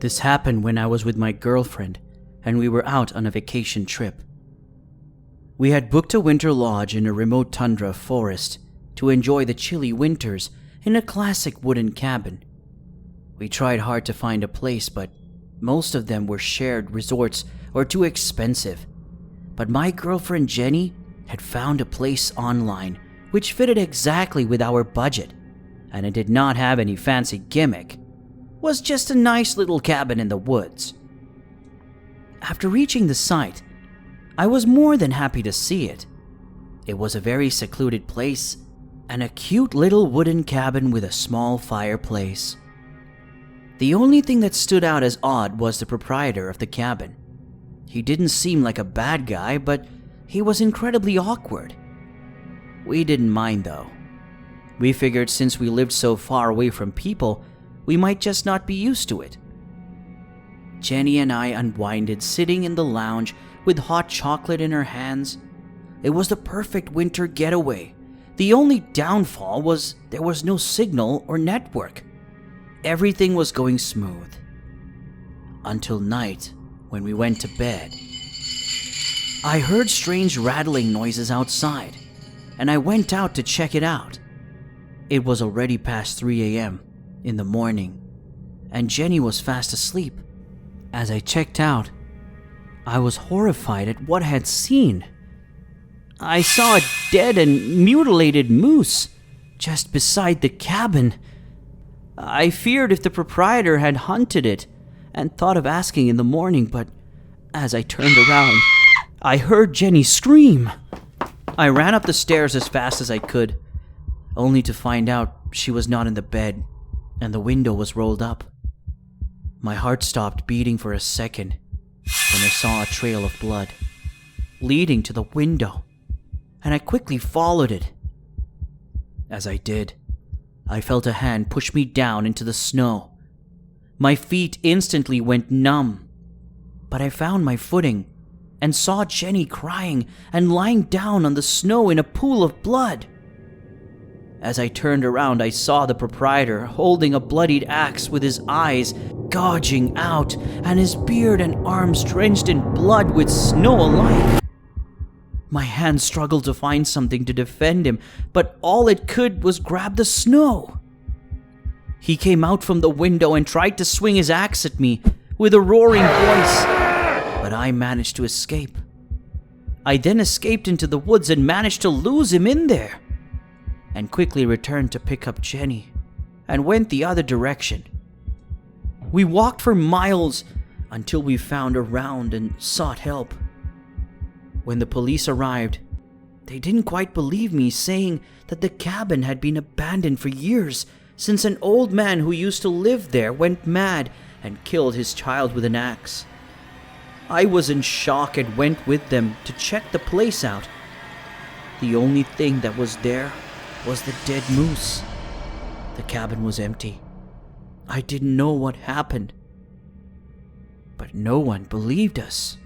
This happened when I was with my girlfriend and we were out on a vacation trip. We had booked a winter lodge in a remote tundra forest to enjoy the chilly winters in a classic wooden cabin. We tried hard to find a place, but most of them were shared resorts or too expensive. But my girlfriend Jenny had found a place online which fitted exactly with our budget, and it did not have any fancy gimmick. It was just a nice little cabin in the woods. After reaching the site, I was more than happy to see it. It was a very secluded place and a cute little wooden cabin with a small fireplace. The only thing that stood out as odd was the proprietor of the cabin. He didn't seem like a bad guy, but he was incredibly awkward. We didn't mind though. We figured since we lived so far away from people, we might just not be used to it. Jenny and I unwinded sitting in the lounge with hot chocolate in her hands. It was the perfect winter getaway. The only downfall was there was no signal or network. Everything was going smooth. Until night, when we went to bed. I heard strange rattling noises outside, and I went out to check it out. It was already past 3 a.m. in the morning, and Jenny was fast asleep. As I checked out, I was horrified at what I had seen. I saw a dead and mutilated moose just beside the cabin. I feared if the proprietor had hunted it and thought of asking in the morning, but as I turned around, I heard Jenny scream. I ran up the stairs as fast as I could, only to find out she was not in the bed and the window was rolled up. My heart stopped beating for a second when I saw a trail of blood leading to the window, and I quickly followed it. As I did, I felt a hand push me down into the snow. My feet instantly went numb, but I found my footing and saw Jenny crying and lying down on the snow in a pool of blood. As I turned around, I saw the proprietor holding a bloodied axe with his eyes gouging out and his beard and arms drenched in blood with snow alike. My hand struggled to find something to defend him, but all it could was grab the snow. He came out from the window and tried to swing his axe at me with a roaring voice, but I managed to escape. I then escaped into the woods and managed to lose him in there, and quickly returned to pick up Jenny and went the other direction. We walked for miles until we found a round and sought help. When the police arrived, they didn't quite believe me, saying that the cabin had been abandoned for years since an old man who used to live there went mad and killed his child with an axe. I was in shock and went with them to check the place out. The only thing that was there was the dead moose. The cabin was empty. I didn't know what happened, but no one believed us.